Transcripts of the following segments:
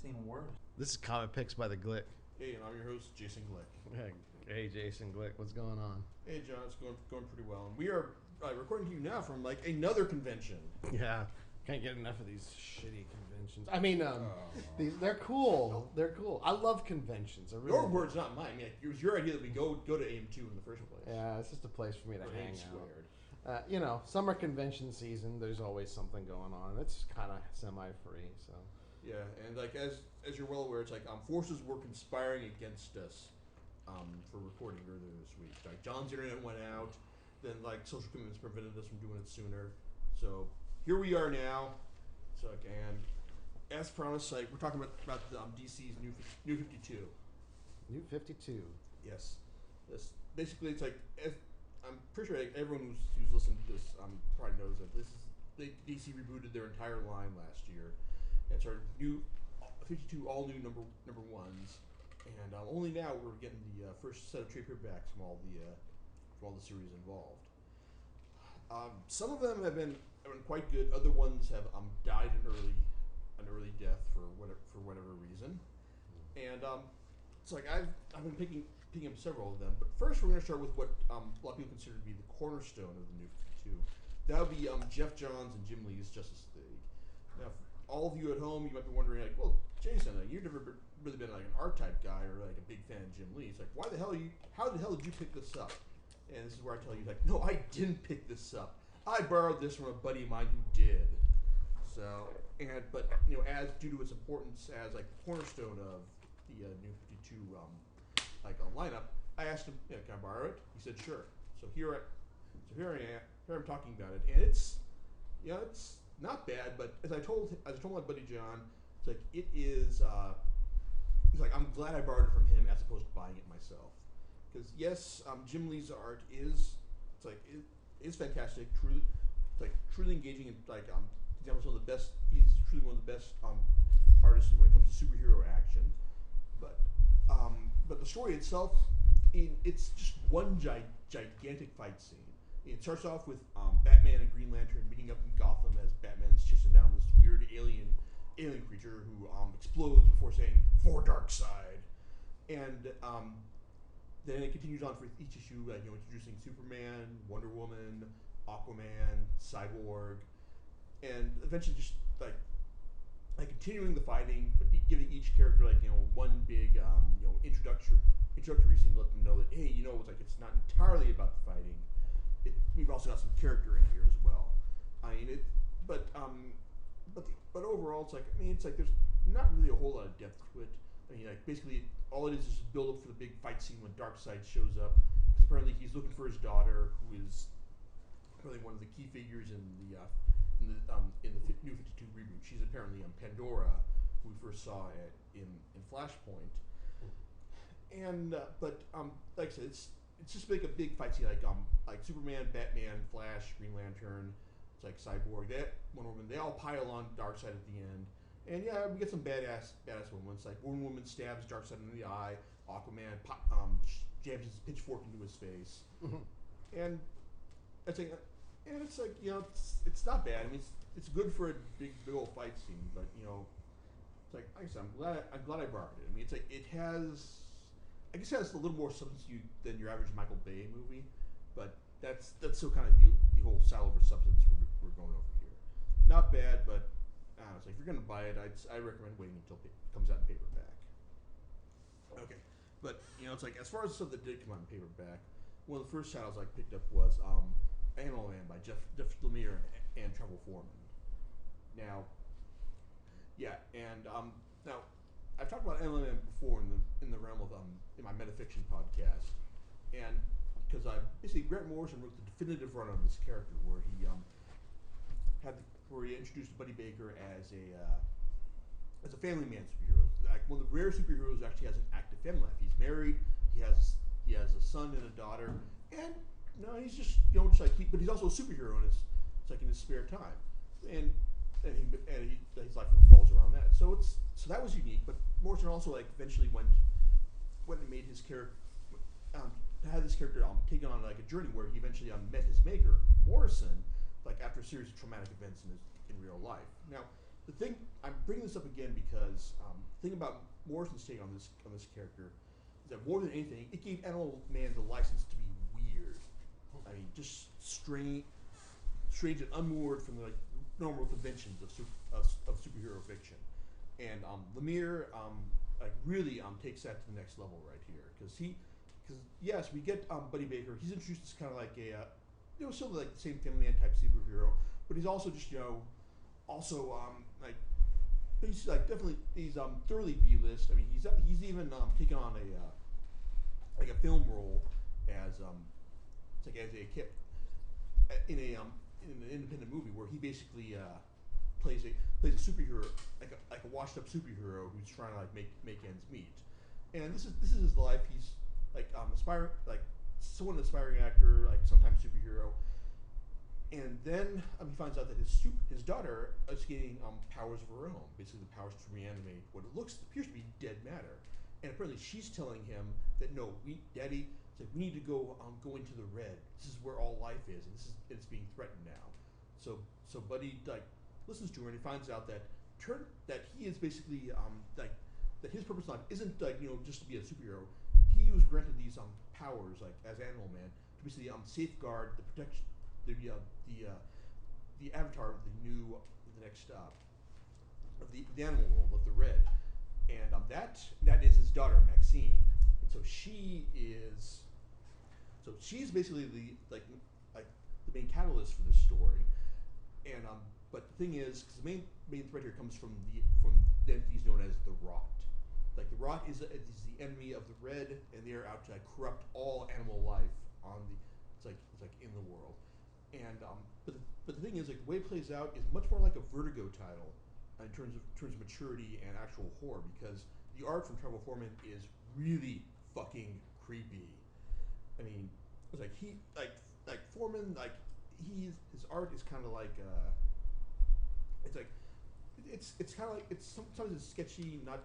even worse. This is Comic Picks by the Glick. Hey, and I'm your host, Jason Glick. Hey, Jason Glick, what's going on? Hey, John, it's going pretty well. And we are recording to you now from like another convention. Yeah, can't get enough of these shitty conventions. I mean, they're cool. They're cool. I love conventions. Your words, not mine. I mean, it was your idea that we go to AM2 in the first place. Yeah, it's just a place for me to hang squared. out. You know, summer convention season. There's always something going on. It's kind of semi-free, so. Yeah, and like as you're well aware, it's like forces were conspiring against us for recording earlier this week. Like John's internet went out, then like social commitments prevented us from doing it sooner. So here we are now. So and as promised, like we're talking about DC's new 52. New 52. Yes. This basically it's like I'm pretty sure like, everyone who's listening to this probably knows that this is DC rebooted their entire line last year. It's our new 52 all new number ones, and only now we're getting the first set of trade paperbacks from all the series involved. Some of them have been quite good. Other ones have died an early death for whatever reason. And it's like I've been picking up several of them. But first, we're going to start with what a lot of people consider to be the cornerstone of the new 52. That would be Jeff Johns and Jim Lee's Justice League. Now, for all of you at home, you might be wondering, like, well, Jason, you've never really been like an art type guy or like a big fan of Jim Lee. It's like, how the hell did you pick this up? And this is where I tell you, like, no, I didn't pick this up. I borrowed this from a buddy of mine who did. So, but you know, as due to its importance as like the cornerstone of the new 52 lineup, I asked him, can I borrow it? He said, sure. So here I am. Here I'm talking about it, and it's not bad. But as I told my buddy John, it's like it is. It's like I'm glad I borrowed it from him as opposed to buying it myself. Because yes, Jim Lee's art is fantastic. Truly engaging and he's one of the best. He's truly one of the best artists when it comes to superhero action. But the story itself, it's just one gigantic fight scene. It starts off with Batman and Green Lantern meeting up in Gotham as Batman's chasing down this weird alien creature who explodes before saying "for Darkseid," and then it continues on for each issue, introducing Superman, Wonder Woman, Aquaman, Cyborg, and eventually just like continuing the fighting, but giving each character one big introductory scene, to let them know that hey, it's not entirely about the fighting. We've also got some character in here as well. I mean but overall, it's like there's not really a whole lot of depth to it. I mean, basically all it is build up for the big fight scene when Darkseid shows up, because apparently he's looking for his daughter, who is apparently one of the key figures in the new 52 reboot. She's apparently Pandora, who we first saw in Flashpoint. And like I said, it's just like a big fight scene, like Superman, Batman, Flash, Green Lantern, it's like Cyborg, Wonder Woman. They all pile on Darkseid at the end, and yeah, we get some badass moments. Like Wonder Woman stabs Darkseid in the eye, Aquaman jams his pitchfork into his face, and it's not bad. I mean, it's good for a big old fight scene, but it's like I said, I'm glad I borrowed it. I mean, it's like it has. I guess it has a little more substance than your average Michael Bay movie, but that's still kind of the whole style over substance we're going over here. Not bad, but it's like if you're gonna buy it, I recommend waiting until it comes out in paperback. Okay, but it's like as far as the stuff that did come out in paperback, one of the first titles I picked up was Animal Man by Jeff Lemire and Trevor Foreman. Now, yeah, and now. I've talked about Animal Man before in the realm of in my metafiction podcast, and because Grant Morrison wrote the definitive run on this character where he introduced Buddy Baker as a family man superhero, like one of the rare superheroes who actually has an active family life. He's married, he has a son and a daughter, and he's just but he's also a superhero, and it's like in his spare time, and his life revolves around that. So that was unique. But Morrison also eventually went and made his character had this character taken on a journey where he eventually met his maker, Morrison, after a series of traumatic events in real life. Now, the thing I'm bringing this up again because thing about Morrison's take on this character is that more than anything, it gave Animal Man the license to be weird. I mean, just strange and unmoored from the normal conventions of superhero fiction. And Lemire really takes that to the next level right here because yes, we get Buddy Baker. He's introduced as kind of like a sort of like the same Family Man type superhero, but he's also just he's like definitely he's thoroughly B-list. I mean he's even taken on a film role as as a kid in an independent movie where he basically plays a superhero like a washed up superhero who's trying to like make ends meet. And this is his life. He's somewhat an aspiring actor, like sometimes superhero. And then he finds out that his daughter is getting powers of her own, basically the powers to reanimate what appears to be dead matter. And apparently she's telling him that no, Daddy, we need to go into the red. This is where all life is, and it's being threatened now. So Buddy listens to her, and he finds out that he is basically that his purpose in life isn't just to be a superhero. He was granted these powers as Animal Man to basically safeguard the protection the avatar of the next of the animal world of the red, and that is his daughter Maxine, and she's basically the main catalyst for this story, and but the thing is, because the main threat here comes from the entities known as the Rot. Like the Rot is the enemy of the red, and they're out to corrupt all animal life it's in the world. And but the thing is, the way it plays out is much more like a Vertigo title in terms of maturity and actual horror, because the art from Trevor Foreman is really fucking creepy. I mean, it's Foreman his art is kind of like it's kind of like sometimes it's sketchy, not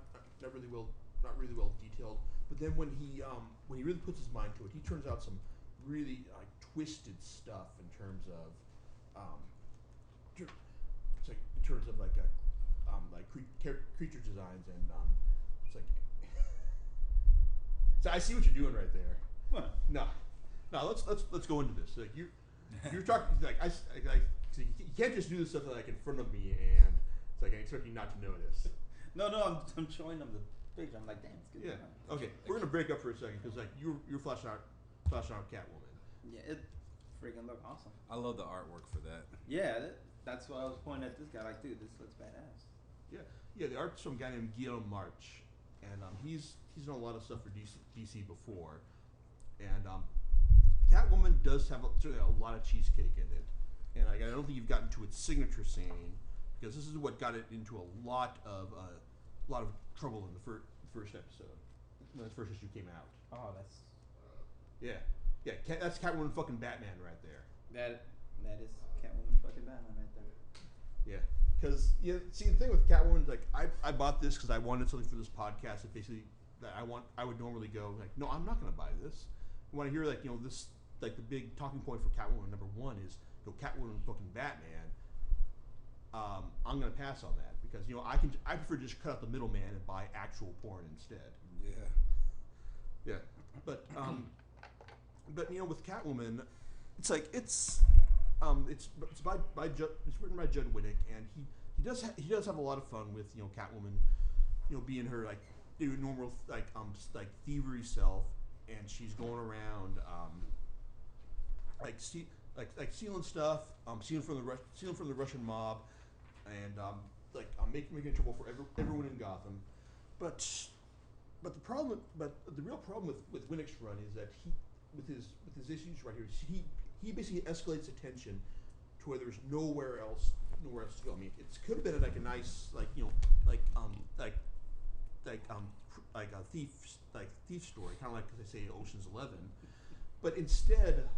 really well detailed. But then when he really puts his mind to it, he turns out some really twisted stuff in terms of creature designs, and it's like so I see what you're doing right there. What? No, let's go into this. Like you're talking so you can't just do this stuff in front of me, and it's like I expect you not to notice. No, I'm showing them the picture. I'm like, damn, it's good. Yeah. Okay, we're gonna break up for a second because you're flashing out Catwoman. Yeah, it freaking look awesome. I love the artwork for that. Yeah, that's why I was pointing at this guy. Like, dude, this looks badass. Yeah. The art's from a guy named Guillaume March, and he's done a lot of stuff for DC before, and Catwoman does have certainly a lot of cheesecake in it, and I don't think you've gotten to its signature scene because this is what got it into a lot of trouble in the first episode when the first issue came out. Oh, that's Yeah, that's Catwoman fucking Batman right there. that is Catwoman fucking Batman right there. Yeah, because see the thing with Catwoman is I bought this because I wanted something for this podcast that basically that I would normally go no, I'm not gonna buy this. When I hear this the big talking point for Catwoman #1 is Catwoman fucking Batman, I'm gonna pass on that because I prefer to just cut out the middleman and buy actual porn instead. Yeah, but with Catwoman, it's written by Judd Winick, and he does have a lot of fun with Catwoman, being her normal thievery self, and she's going around stealing stuff, stealing from the Russian mob, and making trouble for everyone in Gotham, but the real problem with Winick's run is that with his issues right here, he basically escalates the tension to where there's nowhere else to go. I mean, it could have been a nice a thief story, kind of like they say Ocean's 11, but instead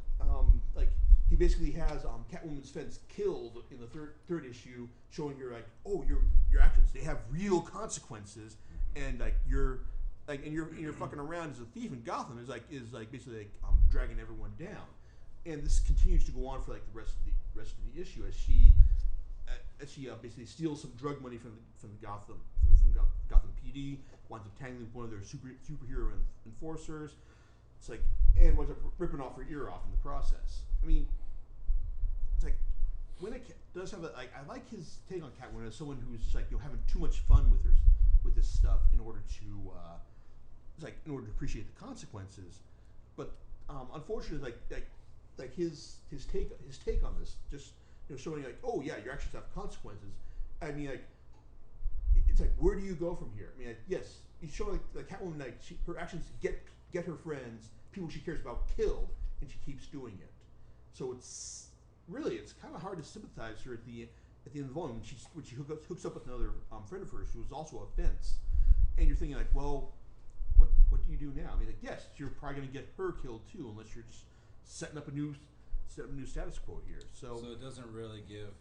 he basically has Catwoman's fence killed in the third issue, showing her your actions, they have real consequences, and you're fucking around as a thief in Gotham is basically dragging everyone down, and this continues to go on for the rest of the issue as she basically steals some drug money from from Gotham PD, winds up tangling with one of their superhero enforcers. It's like, and winds up ripping off her ear off in the process. I mean, it's like, when it does have I like his take on Catwoman as someone who's just like, having too much fun with this stuff in order to in order to appreciate the consequences. But unfortunately, like his take on this, just showing like, oh yeah, your actions have consequences. I mean, like, it's like, where do you go from here? I mean, like, yes, he's showing like Catwoman, like her actions get her friends, people she cares about, killed, and she keeps doing it. So it's kind of hard to sympathize her at the end of the volume when she hooks up with another friend of hers who was also a fence, and you're thinking like, well, what do you do now? I mean, like, yes, you're probably going to get her killed too, unless you're just setting up a new status quo here. So it doesn't really give.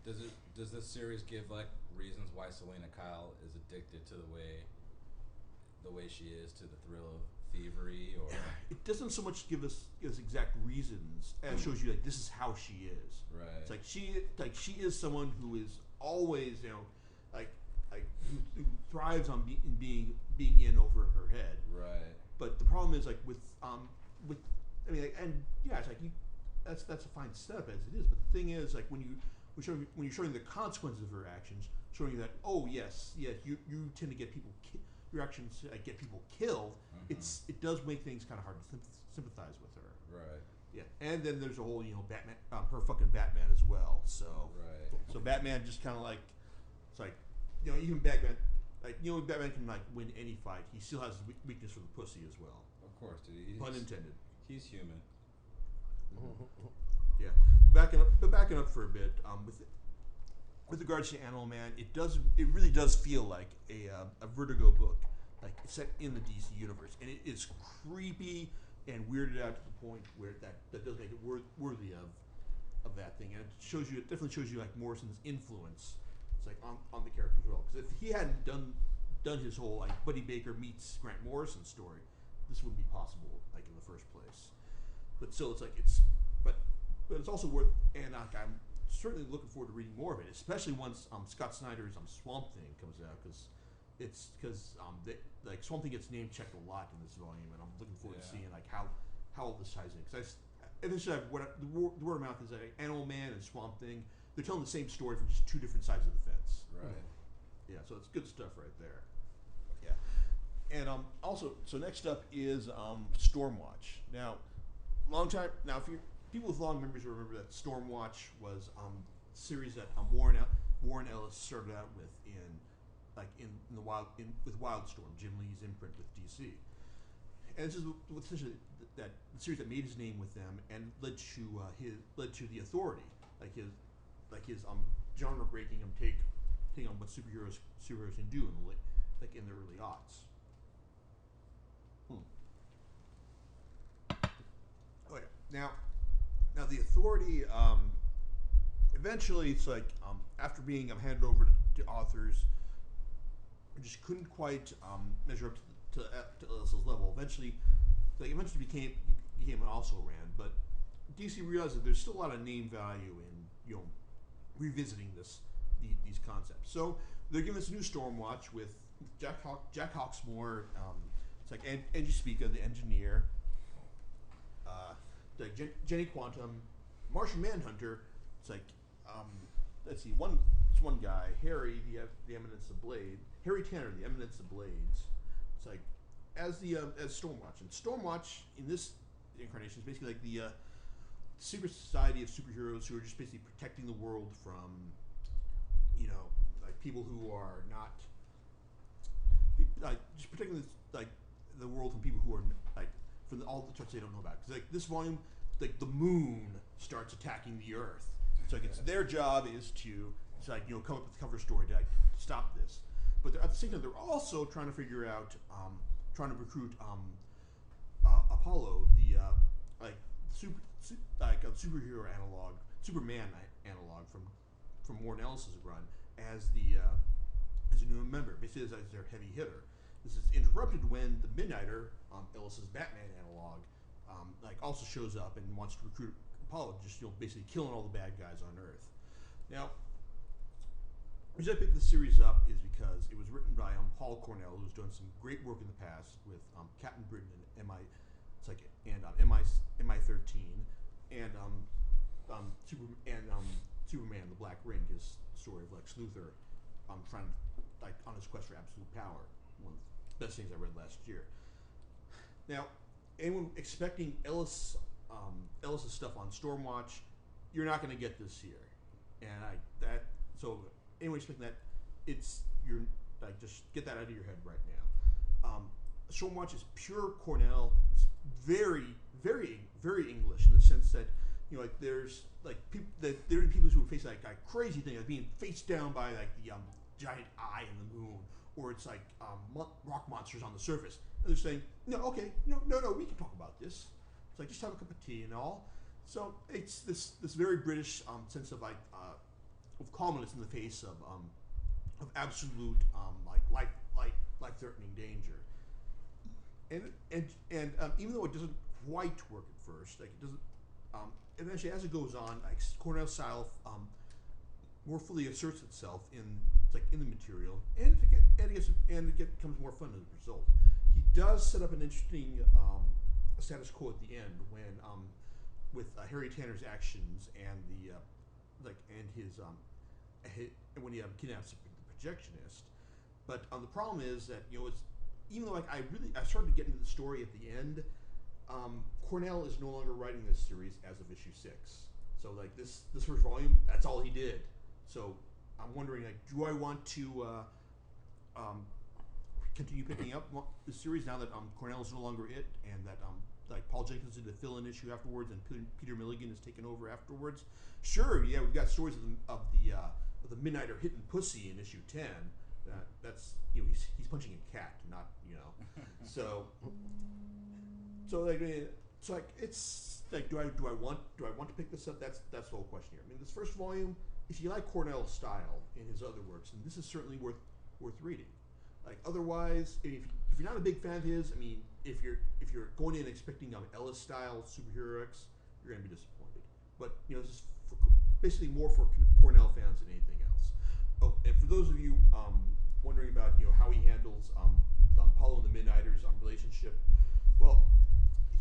Does this series give like reasons why Selena Kyle is addicted to the way she is to the thrill of thievery, or it doesn't so much give us exact reasons as shows you like this is how she is. Right. It's like she is someone who is always who thrives on being in over her head. Right. But the problem is like with I mean, like, and yeah, it's like that's a fine setup as it is. But the thing is, like, when you're showing the consequences of her actions, showing that, oh yes, you tend to get people your actions get people killed. It does make things kind of hard to sympathize with her. Right. Yeah, and then there's a whole Batman, her fucking Batman as well. So right. So Batman just kind of like, it's like, even Batman, like, Batman can like win any fight. He still has weakness for the pussy as well. Of course, dude. Pun intended. He's human. Yeah, backing up for a bit. With regards to Animal Man, it really does feel like a Vertigo book, like set in the DC universe, and it is creepy and weirded out to the point where that does make it worthy of that thing, and it definitely shows you like Morrison's influence. It's like on the character as well, because if he hadn't done his whole like Buddy Baker meets Grant Morrison story, this wouldn't be possible like in the first place. But still, but it's also worth, and I'm certainly looking forward to reading more of it, especially once Scott Snyder's Swamp Thing comes out, because Swamp Thing gets name checked a lot in this volume, and I'm looking forward to seeing like how all this ties in. Because the word of mouth is like Animal Man and Swamp Thing, they're telling the same story from just two different sides of the fence. Right. Yeah, so it's good stuff right there. Yeah, and also, so next up is Stormwatch. Now, if you people with long memories will remember that Stormwatch was a series that Warren Ellis started out with with Wildstorm, Jim Lee's imprint with DC, and this is essentially the series that made his name with them and led to the Authority, like his genre breaking take on what superheroes can do in the early aughts. Oh yeah, now the Authority, eventually it's like after being handed over to authors who just couldn't quite measure up to Ellis's level. Eventually became an also ran, but DC realized that there's still a lot of name value in revisiting these concepts. So they're giving us a new Stormwatch with Jack Hawksmoor. It's like Angie Spica, the engineer. Like Jenny Quantum, Martian Manhunter. It's like let's see, one guy, Harry, the Eminence of Blade, Harry Tanner, the Eminence of Blades. It's like as Stormwatch, and Stormwatch in this incarnation is basically like the secret society of superheroes who are just basically protecting the world from like people who are not just protecting the world from people who are like from all the threats they don't know about. Because like this volume, like the moon starts attacking the Earth. So like it's their job is to come up with a cover story to stop this. But at the same time, they're also trying to figure out, trying to recruit Apollo, the superhero analog, Superman analog from Warren Ellis's run as a new member, basically as their heavy hitter. This is interrupted when the Midnighter, Ellis's Batman analog, also shows up and wants to recruit Apollo, just basically killing all the bad guys on Earth. Now, the reason I picked this series up is because it was written Paul Cornell, who's done some great work in the past with Captain Britain and MI13, and Superman: The Black Ring, his story of Lex Luthor, trying like on his quest for absolute power. One of the best things I read last year. Now, anyone expecting Ellis's stuff on Stormwatch, you're not going to get this here, so anyone expecting that, you're like, just get that out of your head right now. Stormwatch is pure Cornell. It's very, very, very English in the sense that like there's like there are people who face like crazy things, like being faced down by like the giant eye in the moon, or it's like rock monsters on the surface. And they're saying, no, okay, no, we can talk about this. It's like, just have a cup of tea and all. So it's this very British sense of like of calmness in the face of absolute like life-threatening danger. And even though it doesn't quite work at first, like it doesn't. Eventually, as it goes on, like Cornell's style more fully asserts itself in the material, and it becomes more fun as a result. He does set up an interesting status quo at the end when with Harry Tanner's actions and when he kidnaps the projectionist. But the problem is that it's, even though I started to get into the story at the end. Cornell is no longer writing this series as of issue 6. So like this first volume, that's all he did. So I'm wondering, like, do I want to continue picking up the series now that Cornell is no longer it, and that like Paul Jenkins did a fill-in issue afterwards, and Peter Milligan has taken over afterwards? Sure, yeah, we've got stories of the Midnighter hitting pussy in issue 10. That's he's punching a cat, not so. So like, it's like, do I want to pick this up? That's the whole question here. I mean, this first volume, if you like Cornell's style in his other works, then this is certainly worth reading. Like, otherwise, if you're not a big fan of his, I mean, if you're going in expecting Ellis style superheroics, you're gonna be disappointed. But this is basically more for Cornell fans than anything else. Oh, and for those of you wondering about how he handles Paulo and the Midnighters' relationship, well.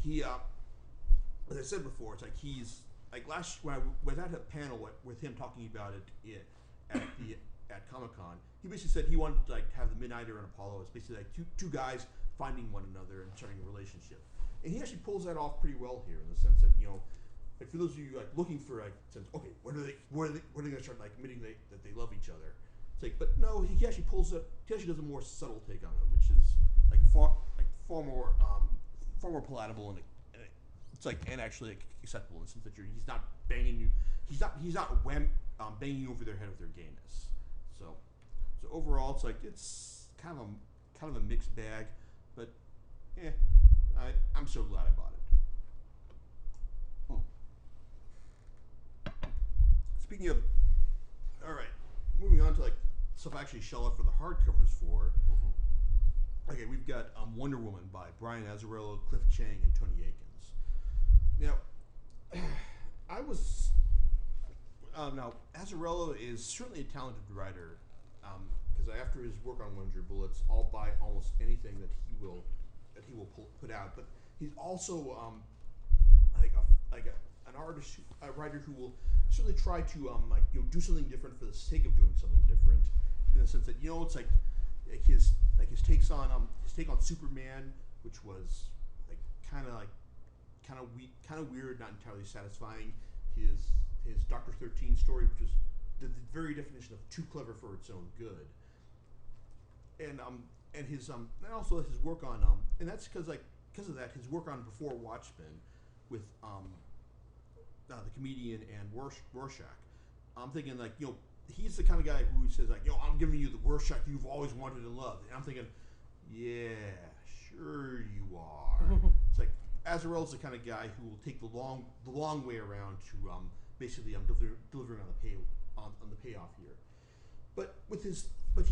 He, as I said before, it's like he's like when I was at a panel with him talking about it at Comic-Con. He basically said he wanted to like have the Midnighter and Apollo as basically like two guys finding one another and starting a relationship, and he actually pulls that off pretty well here in the sense that like for those of you like looking for like sense, okay, when are they going to start like admitting that they love each other? It's like, but no, he actually pulls it. He actually does a more subtle take on it, which is like far more palatable and it's like and actually like, acceptable in the sense that he's not banging you. He's not banging you over their head with their gayness. So overall, it's like it's kind of a mixed bag, but I'm so glad I bought it. Speaking of, all right, moving on to like stuff I actually shell out for the hardcovers for. Okay, we've got Wonder Woman by Brian Azzarello, Cliff Chiang, and Tony Akins. Now, now Azzarello is certainly a talented writer, because after his work on Wonder Bullets, I'll buy almost anything that he will put out. But he's also an artist, a writer who will certainly try to do something different for the sake of doing something different, in the sense that it's like his take on Superman, which was kind of weird, not entirely satisfying. His Dr. 13 story, which is the very definition of too clever for its own good, and also his work on and that's because of that, his work on Before Watchmen with the comedian and Rorschach. I'm thinking he's the kind of guy who says I'm giving you the Rorschach you've always wanted and loved, and I'm thinking, yeah, sure you are. It's like Azzarello's the kind of guy who will take the long way around to basically delivering on the payoff here. But he's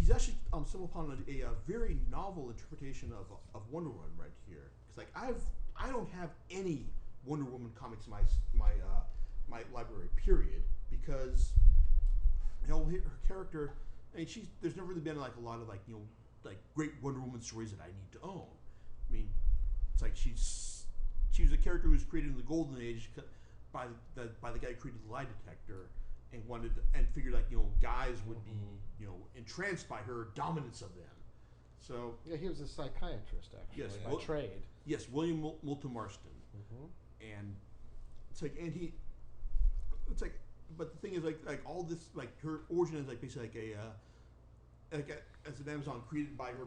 actually stumbled upon a very novel interpretation of Wonder Woman right here. It's I don't have any Wonder Woman comics in my library, period, because her character. I mean, there's never really been a lot of like great Wonder Woman stories that I need to own. I mean, it's like she was a character who was created in the Golden Age by the guy who created the lie detector, and figured like guys would be entranced by her dominance of them. So yeah, he was a psychiatrist actually by trade. Yes, William Moulton Marston, and but the thing is like all this like her origin is like basically as an Amazon created by her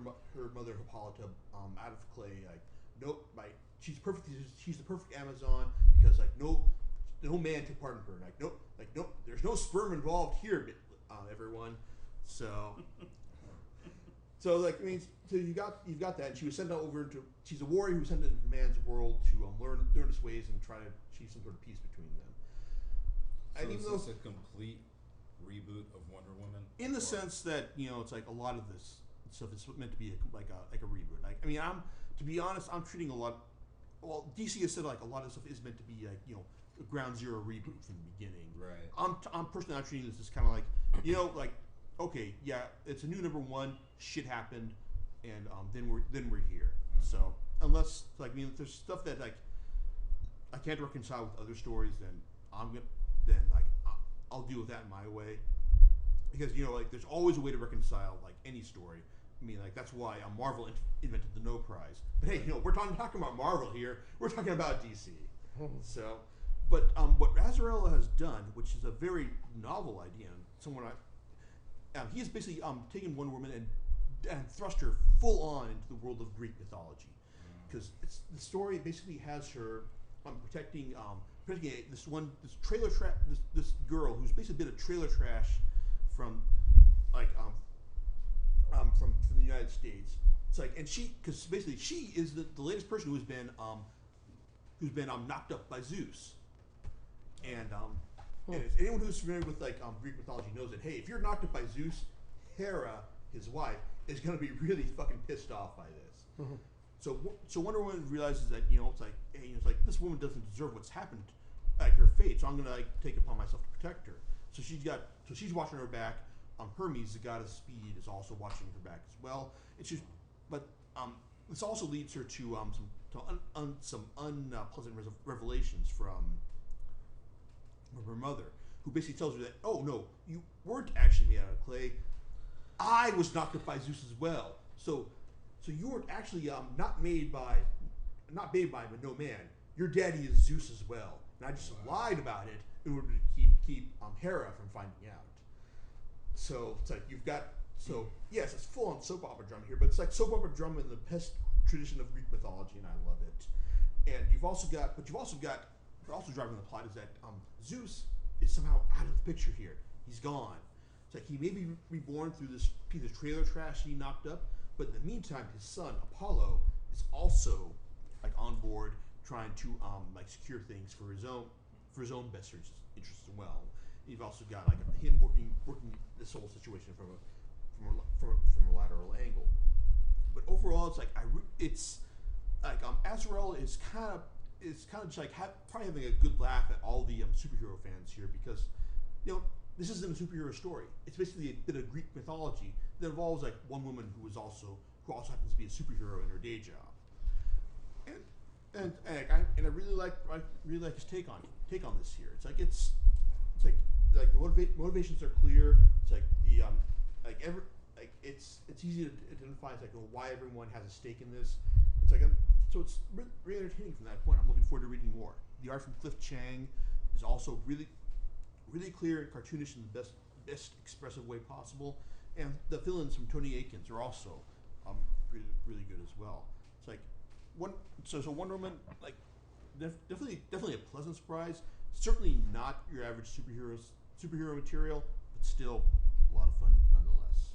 mother Hippolyta out of clay. Like she's the perfect Amazon because like no man took part in her. Like no, there's no sperm involved here, everyone. So like I mean, so you've got that, and she was sent over into. She's a warrior who was sent into man's world to learn his ways and try to achieve some sort of peace between them. So and is this a complete reboot of Wonder Woman? In the sense that it's like a lot of this stuff is meant to be like a reboot. Like I mean, to be honest, I'm treating a lot. Well, DC has said like a lot of stuff is meant to be like a ground zero reboot from the beginning. Right. I'm personally not treating this as kind of like like okay, yeah, it's a new number one. Shit happened, and then we're here. So unless like I mean, if there's stuff that like I can't reconcile with other stories, then I'll deal with that in my way. Because like there's always a way to reconcile like any story. I mean like that's why Marvel invented the no prize. But hey, we're talking about Marvel here. We're talking about DC. So, but what Azzarello has done, which is a very novel idea, and he has basically taken Wonder Woman and thrust her full on into the world of Greek mythology, because the story basically has her protecting this girl who's basically been a trailer trash from the United States. It's like, and because basically she is the latest person who's been knocked up by Zeus, and anyone who's familiar with Greek mythology knows that hey, if you're knocked up by Zeus, Hera, his wife, is going to be really fucking pissed off by this. So Wonder Woman realizes that it's like, hey, it's like this woman doesn't deserve what's happened, like her fate. So I'm gonna take it upon myself to protect her. So she's watching her back. Hermes, the god of speed, is also watching her back as well. This also leads her to some unpleasant revelations from her mother, who basically tells her that oh no, you weren't actually made out of clay. I was knocked up by Zeus as well. So you weren't actually not made by no man. Your daddy is Zeus as well, and I just lied about it in order to keep Hera from finding out. So it's like yes, it's full on soap opera drama here, but it's like soap opera drama in the best tradition of Greek mythology, and I love it. And you've also driving the plot is that Zeus is somehow out of the picture here. He's gone. It's like he may be reborn through this piece of trailer trash he knocked up. But in the meantime, his son Apollo is also like on board, trying to secure things for his own best interests as well. You've also got like him working this whole situation from a lateral angle. But overall, it's like Azzarello is kind of just like probably having a good laugh at all the superhero fans here, because this isn't a superhero story. It's basically a bit of Greek mythology that involves like one woman who also happens to be a superhero in her day job. And I really like his take on this here. It's like the motivations are clear. It's like it's easy to identify why everyone has a stake in this. It's like so it's really entertaining from that point. I'm looking forward to reading more. The art from Cliff Chang is also really clear and cartoonish in the best expressive way possible, and the villains from Tony Akins are also really good as well. It's like so Wonder Woman, like definitely a pleasant surprise. Certainly not your average superhero material, but still a lot of fun nonetheless.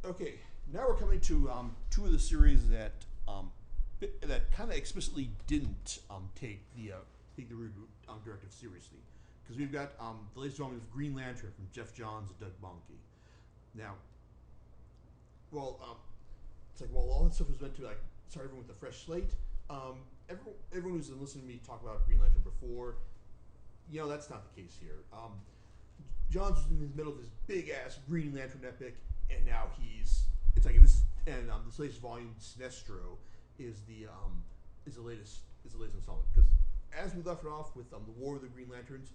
Okay, now we're coming to two of the series that kind of explicitly didn't take the reboot directive seriously. Because we've got the latest drawing of Green Lantern from Jeff Johns and Doug Mahnke. Now, it's like while all that stuff was meant to start everyone with a fresh slate, everyone who's been listening to me talk about Green Lantern before, that's not the case here. Johns was in the middle of this big ass Green Lantern epic, and now this latest volume, Sinestro, is the latest installment. Because as we left it off with the War of the Green Lanterns,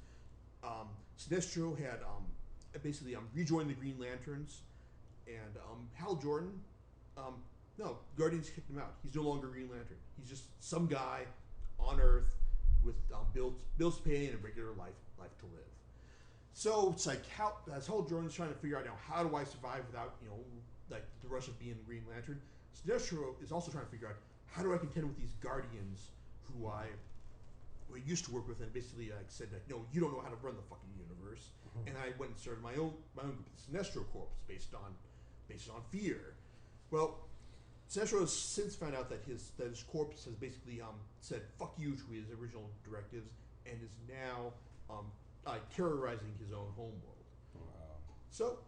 Sinestro had basically rejoined the Green Lanterns, and Hal Jordan, no, Guardians kicked him out. He's no longer Green Lantern. He's just some guy on Earth with bills to pay and a regular life to live. So it's like as Hal Jordan's trying to figure out now, how do I survive without like the rush of being Green Lantern. Sinestro is also trying to figure out, how do I contend with these Guardians who I used to work with, and basically said like, no, you don't know how to run the fucking universe. And I went and started my own group, the Sinestro Corps, based on fear. Well, Sinestro has since found out that his corps has basically said fuck you to his original directives, and is now terrorizing his own homeworld. Wow. So,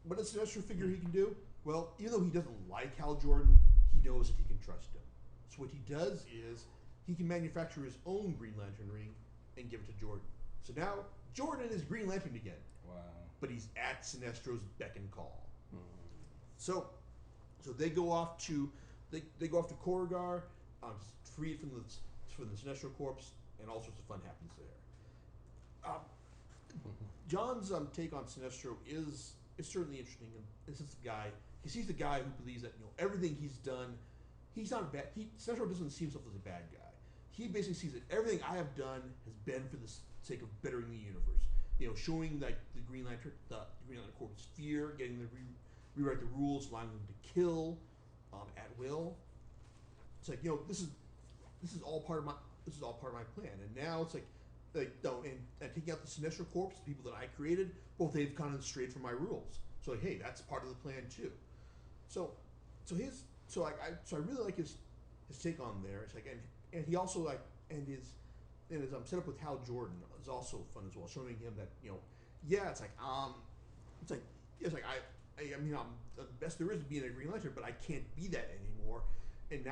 what does Sinestro figure he can do? Well, even though he doesn't like Hal Jordan, he knows that he can trust him. So what he does is he can manufacture his own Green Lantern ring and give it to Jordan. So now Jordan is Green Lantern again. Wow. But he's at Sinestro's beck and call. So they go off to Korrigar, freed from the Sinestro Corps, and all sorts of fun happens there. John's take on Sinestro is certainly interesting, and this is the guy, because he's the guy who believes that everything he's done, he's not bad. Sinestro doesn't see himself as a bad guy. He basically sees that everything I have done has been for the sake of bettering the universe. Showing like the Green Lantern Corps' fear, getting them to rewrite the rules, allowing them to kill at will. It's like this is all part of my plan, and now it's like and taking out the Sinestro Corps, the people that I created, well, they've kind of strayed from my rules. So like, hey, that's part of the plan too. So I really like his take on there. It's like, and he also like and his set up with Hal Jordan is also fun as well, showing him that I mean, I'm the best there is being a Green Lantern, but I can't be that anymore. And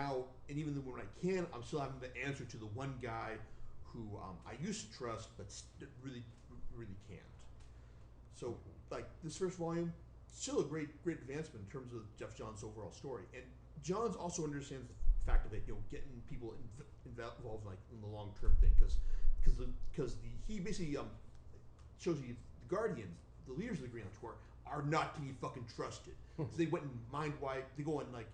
even when I can, I'm still having to answer to the one guy who I used to trust, but really can't. So, like, this first volume, still a great advancement in terms of Jeff Johns' overall story. And Johns also understands the fact of it, getting people involved like in the long-term thing, because he basically shows you the Guardians, the leaders of the Green Lantern Corps, are not to be fucking trusted. Because they went and mind wiped the Ganthet,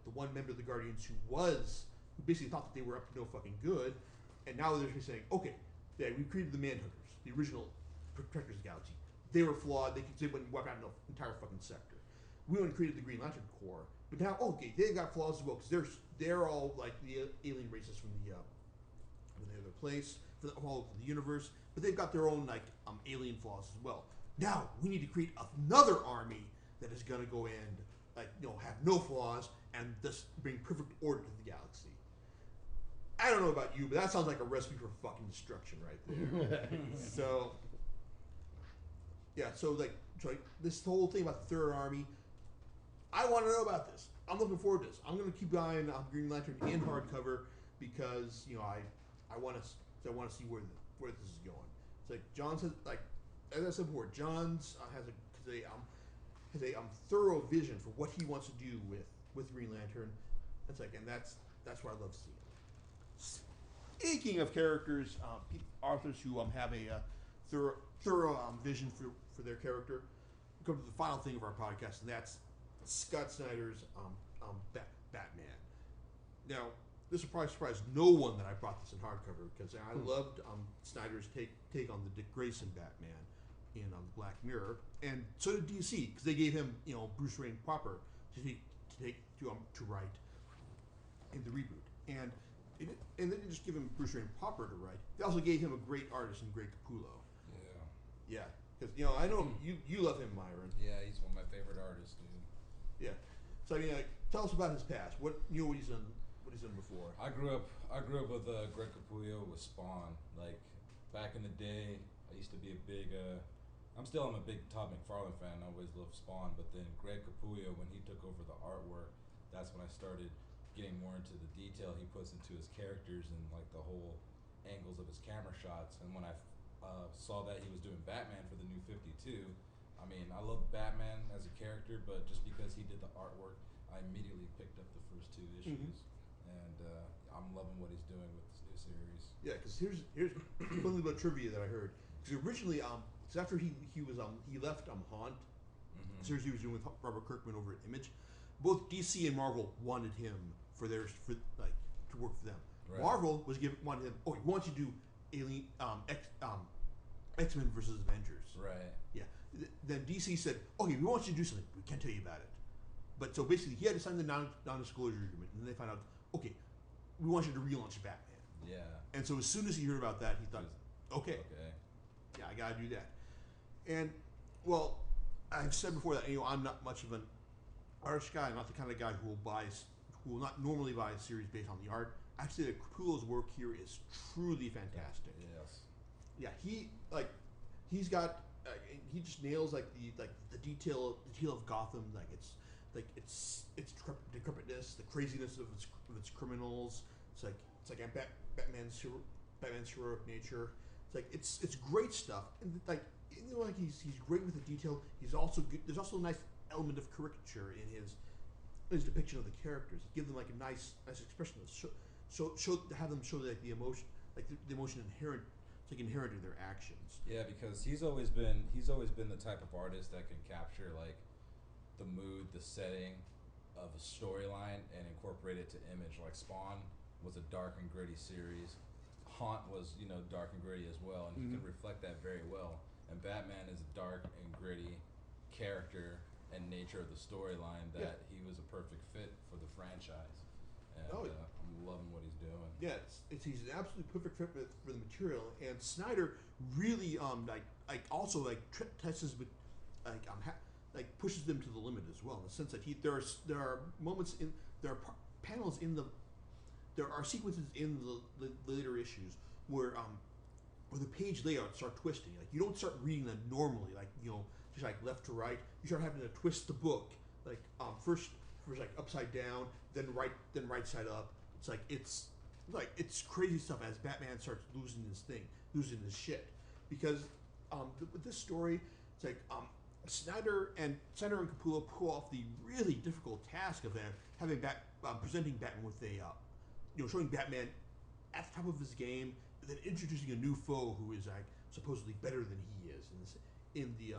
the one member of the Guardians who basically thought that they were up to no fucking good, and now they're saying, okay, yeah, we created the Manhunters, the original protectors of the galaxy. They were flawed. They went and wiped out an entire fucking sector. We went and created the Green Lantern Corps, but now, okay, they've got flaws as well, because they're all like the alien races from the other place, all over the universe, but they've got their own like alien flaws as well. Now we need to create another army that is going to go and have no flaws and just bring perfect order to the galaxy. I don't know about you, but that sounds like a recipe for fucking destruction right there. So this whole thing about the Third Army, I want to know about this. I'm looking forward to this. I'm going to keep buying Green Lantern in hardcover because I want to see where this is going. It's like John says, like as I said before, Johns has a thorough vision for what he wants to do with Green Lantern. It's like, and that's what I love seeing. Speaking of characters, authors who have a thorough vision for their character, we come to the final thing of our podcast, and that's Scott Snyder's Batman. Now, this will probably surprise no one that I brought this in hardcover, because I loved Snyder's take on the Dick Grayson Batman in Black Mirror, and so did DC, because they gave him Bruce Wayne proper to write in the reboot, and they didn't just give him Bruce Wayne proper to write. They also gave him a great artist in Greg Capullo. Yeah, because I know you love him, Myron. Yeah, he's one of my favorite artists, dude. Yeah, so I mean, tell us about his past. What what he's done before. I grew up with Greg Capullo with Spawn. Like back in the day, I used to be a big. I'm a big Todd McFarlane fan. I always loved Spawn, but then Greg Capullo, when he took over the artwork, that's when I started getting more into the detail he puts into his characters and like the whole angles of his camera shots. And when I saw that he was doing Batman for the new 52, I mean, I love Batman as a character, but just because he did the artwork I immediately picked up the first 2 issues, and I'm loving what he's doing with this new series. Yeah, because here's a little bit of trivia that I heard. Because originally, because after he left Haunt, the series he was doing with Robert Kirkman over at Image, both DC and Marvel wanted him to work for them. Right. Marvel wanted him. Oh, we want you to do X-Men versus Avengers. Right. Yeah. Then DC said, okay, we want you to do something. We can't tell you about it. But so basically, he had to sign the non-disclosure agreement, and then they found out, okay, we want you to relaunch Batman. Yeah. And so as soon as he heard about that, he thought, okay, yeah, I gotta do that. And well, I've said before that I'm not much of an artist guy. I'm not the kind of guy who will not normally buy a series based on the art. I'd say that Capullo's work here is truly fantastic. Yes. Yeah, he's got he just nails the detail of Gotham, its decrepitness, the craziness of its criminals. It's like Batman's heroic nature. It's great stuff, and he's great with the detail. He's also good. There's also a nice element of caricature in his depiction of the characters. Give them a nice expression. Have them show the emotion, the emotion inherent in their actions. Yeah, because he's always been the type of artist that can capture the mood, the setting of a storyline and incorporate it to image. Like Spawn was a dark and gritty series. Haunt was dark and gritty as well, and he can reflect that very well. And Batman is a dark and gritty character and nature of the storyline that he was a perfect fit for the franchise. And I'm loving what he's doing. Yeah, he's an absolutely perfect fit for the material. And Snyder really also tests his pushes them to the limit as well, in the sense that there are moments panels there are sequences in the later issues where the page layouts start twisting. You don't start reading them normally, just left to right. You start having to twist the book, first upside down, then right side up. It's crazy stuff as Batman starts losing his shit, because with this story, it's Snyder and Capullo pull off the really difficult task of presenting Batman with showing Batman at the top of his game, and then introducing a new foe who is supposedly better than he is in the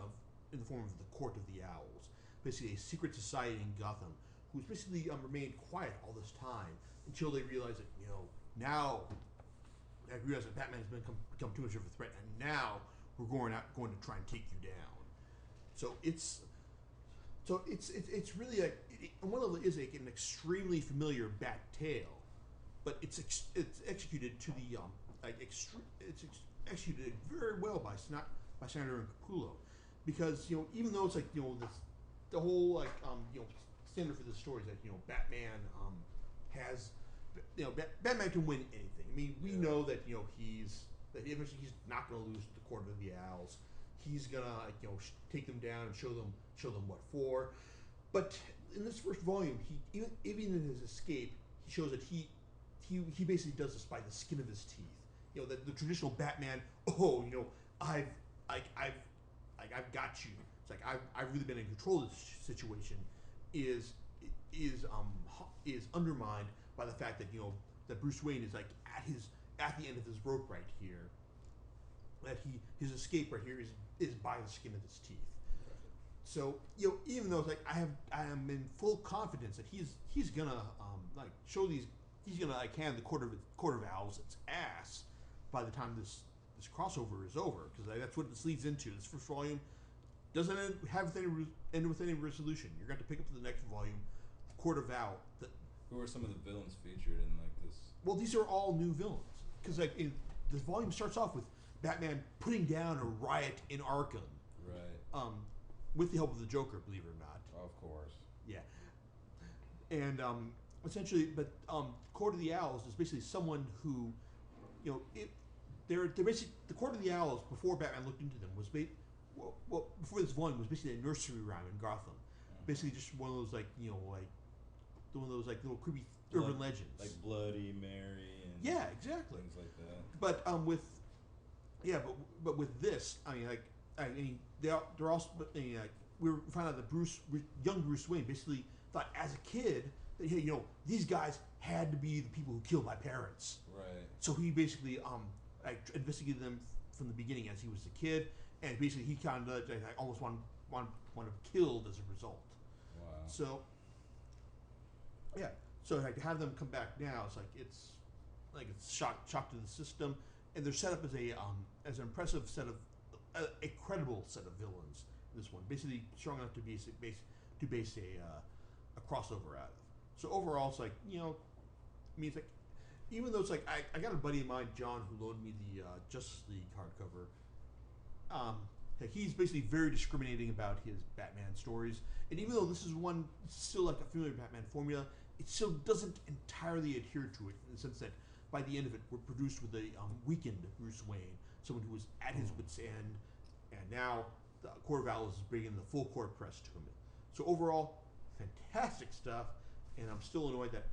form of the Court of the Owls, basically a secret society in Gotham who's basically remained quiet all this time until they realize that now I realize that Batman has become too much of a threat, and now we're going to try and take you down. So it's really on one level it is an extremely familiar Bat tale, but it's executed to the executed very well by Snyder and Capullo, because even though it's the whole standard for this story is that Batman has Batman can win anything. I mean, we know that eventually he's not going to lose to the Court of the Owls. He's gonna take them down and show them what for. But in this first volume, even in his escape, he shows that he basically does this by the skin of his teeth. The traditional Batman. I've got you. It's I've really been in control of this situation. Is undermined by the fact that that Bruce Wayne is at the end of his rope right here. That his escape right here is by the skin of his teeth. Right. So even though I am in full confidence that he's gonna show these, he's gonna hand the Court of Owls its ass by the time this crossover is over, because that's what this leads into. This first volume doesn't end with any resolution. You're going to pick up the next volume, Court of Owl. Who are some of the villains featured in this? Well, these are all new villains, because this volume starts off with Batman putting down a riot in Arkham, right? With the help of the Joker, believe it or not. Of course. Yeah. And essentially, but Court of the Owls is basically someone who, they're basically the Court of the Owls before Batman looked into them was before this volume was basically a nursery rhyme in Gotham, basically just one of those one of those little creepy urban legends, like Bloody Mary and exactly things like that. But but with this, they're also we find out that young Bruce Wayne basically thought as a kid that, hey, these guys had to be the people who killed my parents. Right. So he basically like investigated them from the beginning as he was a kid, and basically he kind of like, almost wanted them killed as a result. Wow. So yeah, so like to have them come back now, it's shock to the system, and they're set up as an impressive set of a credible set of villains. This one basically strong enough to base a crossover out of. So overall, it's like it's like, even though it's like I got a buddy of mine, John, who loaned me the Justice League hardcover. He's basically very discriminating about his Batman stories, and even though this is one still like a familiar Batman formula, it still doesn't entirely adhere to it in the sense that by the end of it, we're produced with a weakened Bruce Wayne, someone who was at his wit's end, and now the Court of Owls is bringing the full court press to him. So overall, fantastic stuff, and I'm still annoyed that